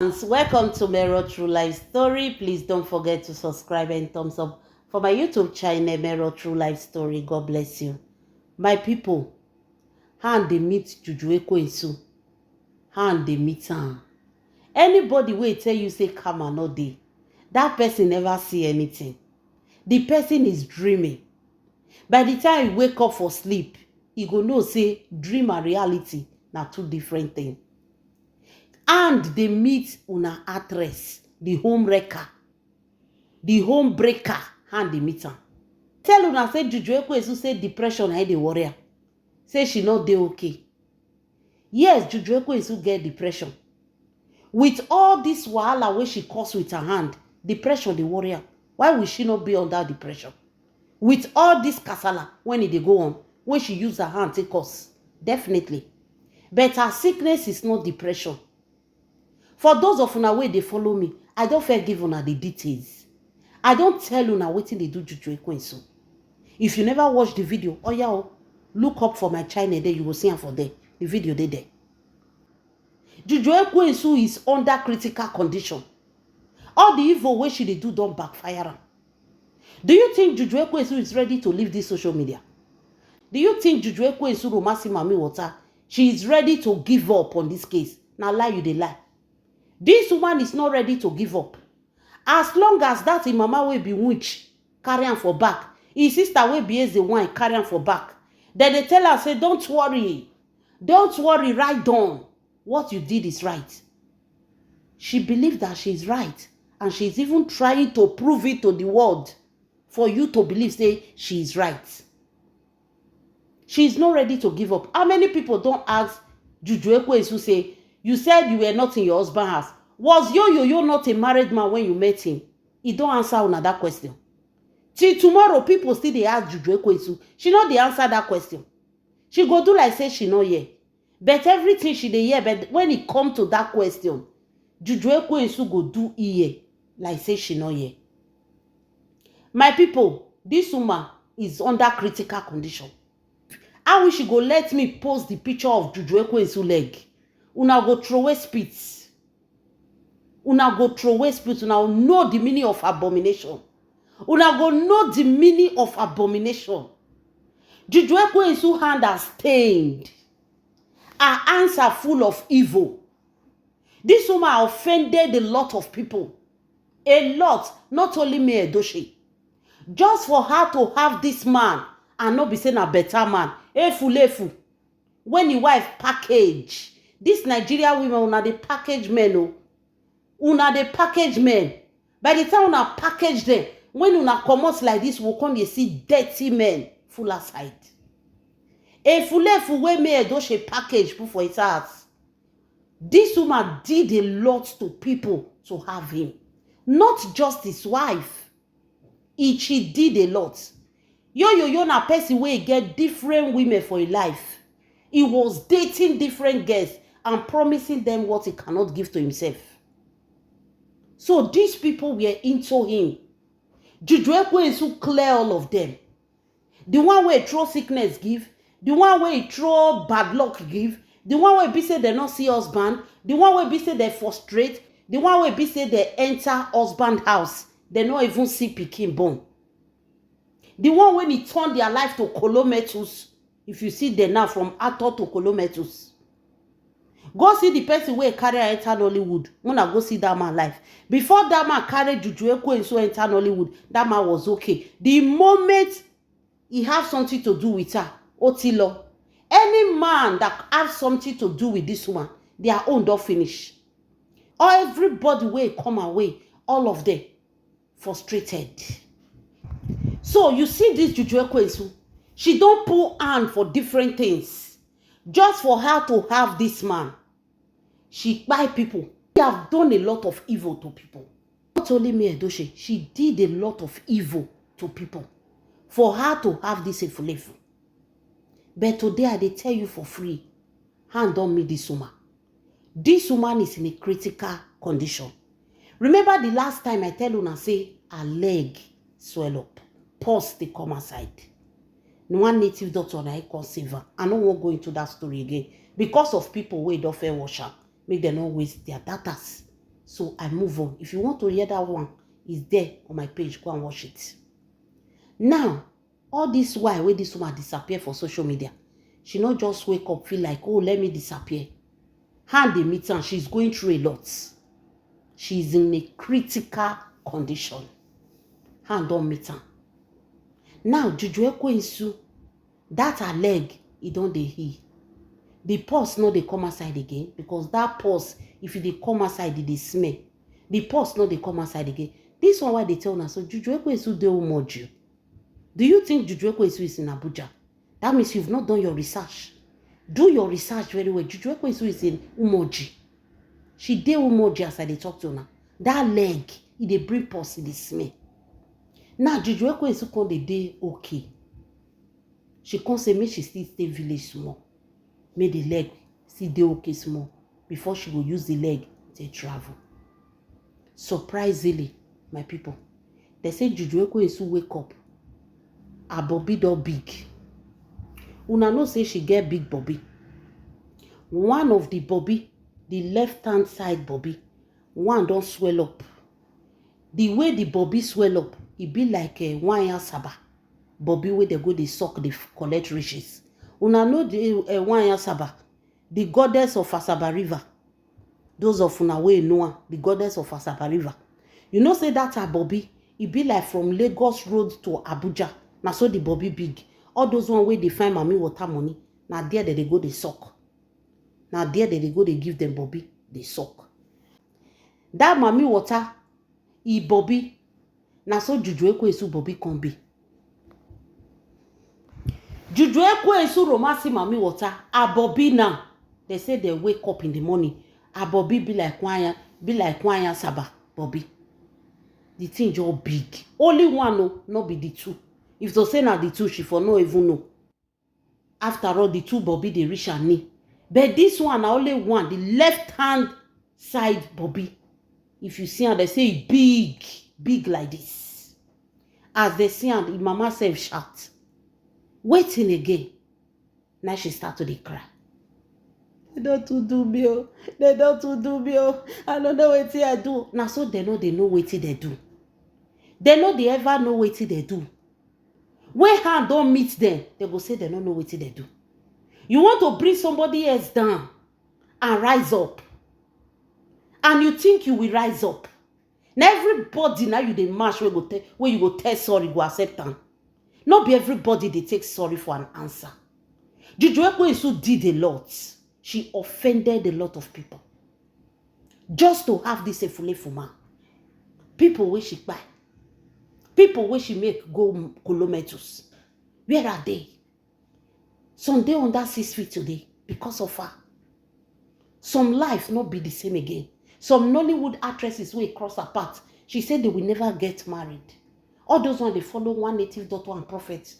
Welcome to Mero True Life Story. Please don't forget to subscribe and thumbs up for my YouTube channel, Mero True Life Story. God bless you. My people, hand they meet Juju Ekwensu. Hand they meet her. Anybody will tell you say come and not day. That person never see anything. The person is dreaming. By the time he wake up for sleep, he go know say dream and reality na two different things. And they meet una actress, the home wrecker, the home breaker, and they meet am. Tell una say Juju Ekwensu say depression na dey worry her. Say she not dey okay. Yes, Juju Ekwensu get depression. With all this wahala wey she cause with her hand, depression dey worry her. Why will she not be under depression? With all this kasala when it dey go on, when she use her hand take cause, definitely. But her sickness is not depression. For those of una wey dey follow me, I don't fair give una the details. I don't tell una wetin dey do Juju Ekwensu. If you never watch the video, look up for my channel there, you will see am for there. The video there. Juju Ekwensu is under critical condition. All the evil wey she dey do don backfire am. Do you think Juju Ekwensu is ready to leave this social media? Do you think Juju Ekwensu romance Mami Water, she is ready to give up on this case? Now lie you dey lie. This woman is not ready to give up. As long as that im mama will be witch, carry am for back. His sister will be as the wine, carry am for back. Then they tell her, say, don't worry, write down. What you did is right. She believed that she is right. And she's even trying to prove it to the world for you to believe, say, she is right. She is not ready to give up. How many people don't ask Juju Ekwensu say, you said you were not in your husband's house. Was Yo not a married man when you met him? He don't answer another question. Till tomorrow, people still they ask Juju Ekwensu. She not dey answer that question. She go do like say she not here. But everything she dey hear, but when it come to that question, Juju Ekwensu go do here like say she not here. My people, this woman is under critical condition. I wish she go let me post the picture of Juju Ekwensu leg. Una go throw away spits. Una go throw away spits. Una go know the meaning of abomination. Una go know the meaning of abomination. Juju Ekwensu hand are stained. Her hands are full of evil. This woman offended a lot of people. A lot. Not only me, Edochie. Just for her to have this man and not be saying a better man. Efu. When the wife package. This Nigeria women, una dey package men, oh. Una dey package men. By the time una package them, when una comot like this, we come dey see dirty men full aside. Efu wey me Edochie package put for his house. This woman did a lot to people to have him. Not just his wife. She did a lot. Yo na person wey get different women for his life. He was dating different girls and promising them what he cannot give to himself. So these people were into him. Juju Ekwensu clear all of them. The one where throw sickness give, the one where throw bad luck give, the one where be say they not see husband, the one where be say they frustrate, the one where be say they enter husband house, they not even see pikin born. The one when he turned their life to Colometus, if you see them now from Ato to Colometus. Go see the person where carry enter Nollywood. Wanna go see that man life. Before that man carry Juju Ekwensu enter Nollywood, that man was okay. The moment he have something to do with her, Otilo, any man that has something to do with this woman, their own don't finish. Or everybody will come away, all of them frustrated. So you see this Juju Ekwensu, she don't pull hand for different things. Just for her to have this man. She buy people. She have done a lot of evil to people. Not only me, Edochie, she did a lot of evil to people. For her to have this efulefu. But today I dey tell you for free. Hand on me this woman. This woman is in a critical condition. Remember the last time I tell una say her leg swell up. Pus dey come aside. One native doctor na come save her. I no wan go into that story again. Because of people wey don't fair wash her. Make them not waste their datas. So I move on. If you want to hear that one, it's there on my page. Go and watch it. Now, all this while when this woman disappear for social media, she not just wake up, feel like, oh, let me disappear. Hand the meet and she's going through a lot. She's in a critical condition. Hand on meet her. Now, Juju Ekwensu, that her leg, it don't dey heal. The pus no dey come outside again because that pus, if they come outside, they smell. The pus no dey come outside again. This one why they tell us, so Juju Ekwensu dey Umoju. Do you think Juju Ekwensu is in Abuja? That means you've not done your research. Do your research very well. Juju Ekwensu is in Umoji. She dey Umoji as I dey talk to her. That leg, it dey bring pus, it dey smell. Now Juju Ekwensu come dey okay. She come say make she still stay village small. Make the leg still dey okay small before she go use the leg to travel. Surprisingly, my people, they say Juju Ekwensu wake up. Her bobby don big. Una know say she get big bobby. One of the bobby, the left hand side bobby, one don swell up. The way the bobby swell up, it be like a one saba. Bobby where they go, they suck, they collect riches. Una know the one saba, the goddess of Asaba River. Those of una way know the goddess of Asaba River. You know say that her bobby, it be like from Lagos Road to Abuja. Now so the bobby big. All those one where they find mommy water money. Now there they go, they suck. Now there they go, they give them bobby, they suck. That mommy water, bobby. Now so Juju Ekwensu bobby can be. Juju Ekwensu romance mommy water. A bobby now. They say they wake up in the morning. A bobby be like Kwanya Saba bobby. The thing just big. Only one no, not be the two. If to say now the two, she for no even know. After all, the two bobby they reach her knee. But this one, only one, the left hand side bobby. If you see her, they say big like this. As they see her, the mama self shout. Waiting again. Now she start to cry. They don't do me. They don't do me. I don't know what I do. Now so they know what they do. They know they ever know what they do. When hand don't meet them, they go say they don't know what they do. You want to bring somebody else down and rise up. And you think you will rise up. Now everybody now you dey march where you go tell sorry, go accept them. Not be everybody they take sorry for an answer. Juju Ekwensu did a lot. She offended a lot of people. Just to have this efulefuma. People where she buy. People where she make go kilometers. Where are they? Some dey under 6 feet today because of her. Some life not be the same again. Some Nollywood actresses will cross her path. She said they will never get married. All those ones they follow one native daughter and prophet.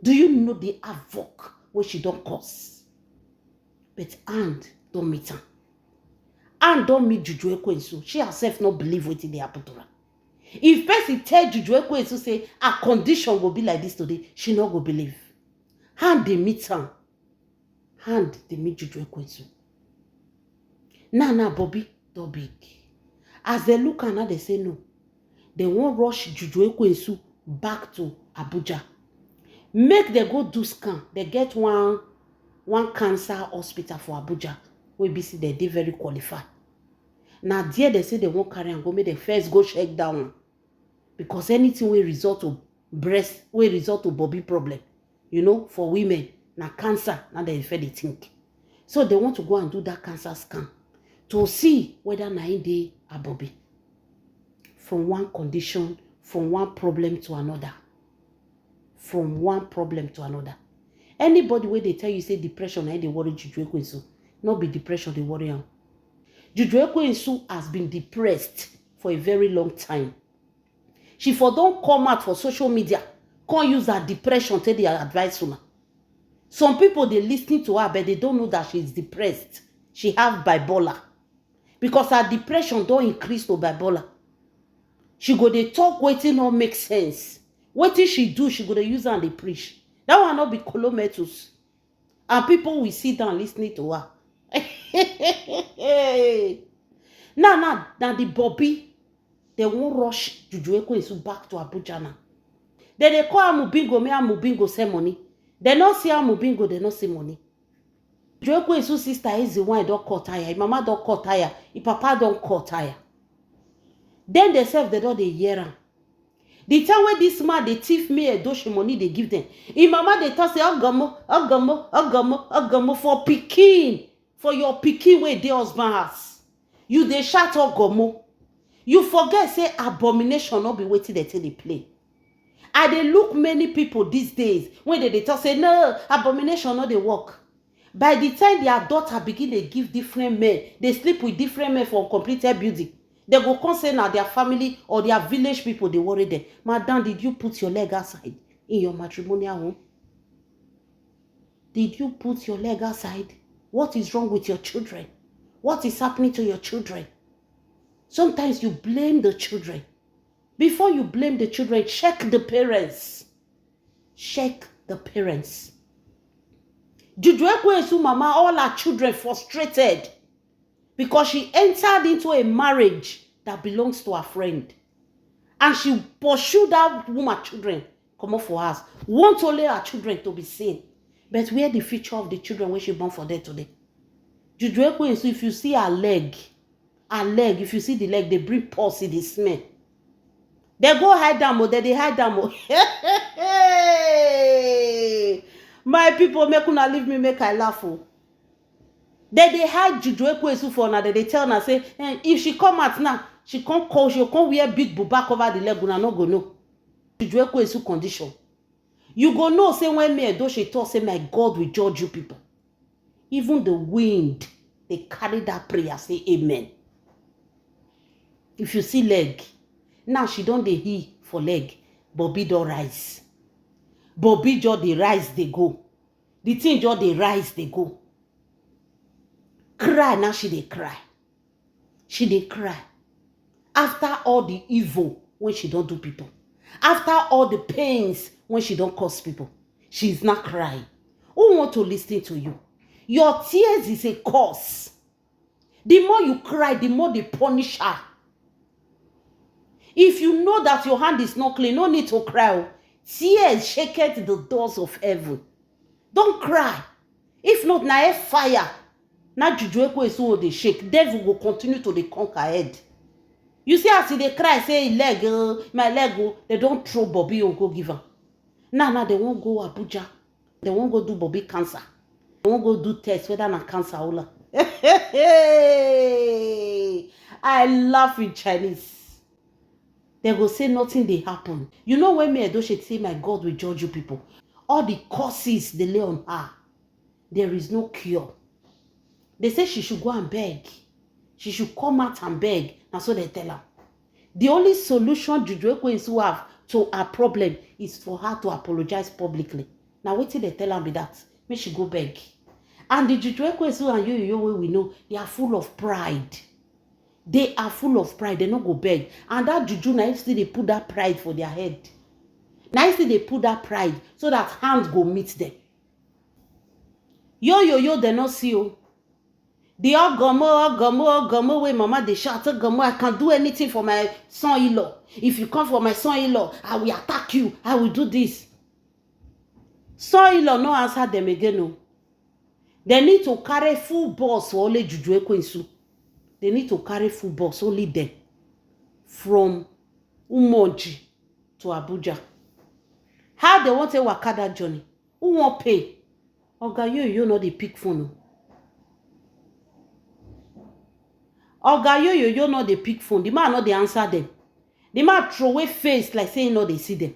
Do you know the havoc where she don't cause? But and don't meet her. And don't meet Juju Ekwensu. She herself not believe what they happen to her. If person tell Juju Ekwensu say her condition will be like this today, she not go believe. And they meet her. And they meet Juju Ekwensu. Now, Bobby, don't big. As they look and now they say no. They won't rush Juju Ekwensu back to Abuja. Make them go do scan. They get one cancer hospital for Abuja. We be see they very qualified. Now there they say they won't carry and go make the first go check down. Because anything will result to breast, will result to Bobby problem. You know, for women, now cancer, now they think. So they want to go and do that cancer scan to see whether na they are Bobby. From one condition, from one problem to another. From one problem to another. Anybody where they tell you say depression, they worry Juju Ekwensu. Not be depression, they worry am. Juju Ekwensu has been depressed for a very long time. She for don't come out for social media, can't use her depression to their advice on her. Some people they listening to her, but they don't know that she is depressed. She have bipolar. Because her depression don't increase to bipolar. She go they talk waiting not make sense. What did she do? She go to use her and they preach. That will not be kilometers. And people will sit down listening to her. Now the Bobby, they won't rush Juju Ekwensu back to Abuja now. Then they call Amubingo, me Amubingo say money. They not see Amubingo, they not see money. Juju Ekwensu sister is the one don't cut tire. Mama don't cut tire. Papa don't cut tire. Then they say they don't they hear am. The time when this man they thief me a doshi money they give them. Mama they talk say agamo for pikin, for your pikin where the husband has. You they shout ogomo. You forget say abomination not be waiting until they play. And they look many people these days when they talk say no abomination not they work. By the time their daughter begin they give different men, they sleep with different men for completed building. They go concern now their family or their village people, they worry them. Madam, did you put your leg outside in your matrimonial home? Did you put your leg outside? What is wrong with your children? What is happening to your children? Sometimes you blame the children. Before you blame the children, check the parents. Check the parents. Juju Ekwensu mama, all her children frustrated because she entered into a marriage that belongs to her friend. And she pursued that woman's children come up for us. Want only her children to be seen. But where the future of the children when she born for them today? Juju Ekwensu, if you see her leg, if you see the leg, they bring pulse in the smell. They go hide them, or they hide them. My people, make una leave me, make I laugh. They hide Juju Ekwensu for now. They tell her, say, if she come out now, she can't wear big booba cover the leg, una no go know. Juju Ekwensu condition. You go know, say, when me do she talk, say, my God will judge you people. Even the wind, they carry that prayer, say, amen. If you see leg, now she don't dey heal for leg. Bobby don't rise. Bobby just dey rise, they go. The thing just dey rise, they go. Cry, now she dey cry. She dey cry. After all the evil when she don't do people. After all the pains when she don't cause people. She's not crying. Who want to listen to you? Your tears is a curse. The more you cry, the more they punish her. If you know that your hand is not clean, no need to cry. Tears shaketh the doors of heaven. Don't cry. If not, na fire. Now Juju Ekwensu they shake. Devil will continue to the conquer head. You see as they cry, say leg, my leg, they don't throw Bobby or go give her. Now they won't go Abuja. They won't go do Bobby cancer. They won't go do test whether na cancer or not. I laugh in Chinese. They go say nothing they happen. You know when me Edochie say my God will judge you people. All the curses they lay on her, there is no cure. They say she should go and beg. She should come out and beg. And so they tell her. The only solution Juju Ekwensu have to her problem is for her to apologize publicly. Now wait till they tell her be that. Make she go beg. And the Juju Ekwensu and you we know, they are full of pride. They are full of pride. They don't go beg. And that Juju, now still they put that pride for their head. Now still they put that pride so that hands go meet them. They not see you. The Gomo, way mama they shout, Gomo, I can't do anything for my son-in-law. If you come for my son-in-law, I will attack you. I will do this. Son-in-law no answer them again. No. They need to carry full boss for only Juju Ekwensu. They need to carry full box, only them. From Umoji to Abuja. How they want to work that journey? Who won't pay? Oga, you know the pick phone. Oga, you know the pick phone. The man know they answer them. The man throw away face like saying no, they see them.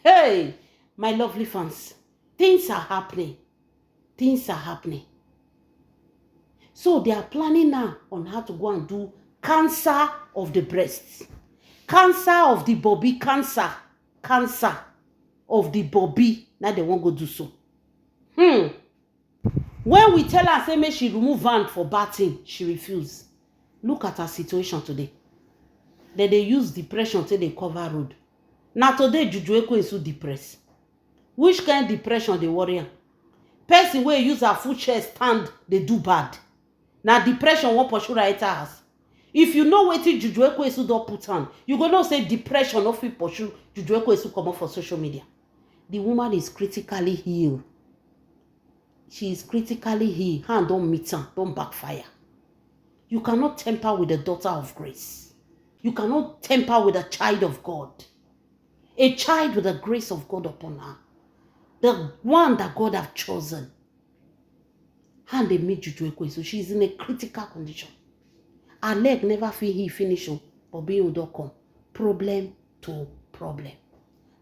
Hey, my lovely fans. Things are happening. Things are happening. So they are planning now on how to go and do cancer of the breast. Cancer of the Bobby. Cancer of the Bobby. Now they won't go do so. When we tell her, say, may she remove van for batting, she refused. Look at her situation today. Then they use depression till they cover road. Now today, Juju Ekwensu depressed. Which kind of depression they worry? Person where use her foot chair stand, they do bad. Now depression won't pursue right house. If you know wetin Juju Ekwesu don put on, you go know say depression no fit pursue Juju Ekwesu comot for social media. The woman is critically ill. She is critically ill. Hand don meet am, don backfire. You cannot temper with the daughter of grace. You cannot temper with a child of God. A child with the grace of God upon her. The one that God have chosen. And they meet Juju Ekwesu. She is in a critical condition. Her leg never fit heal finish, but being don come. Problem to problem.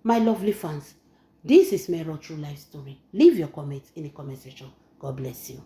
My lovely fans, this is Mero True Life Story. Leave your comments in the comment section. God bless you.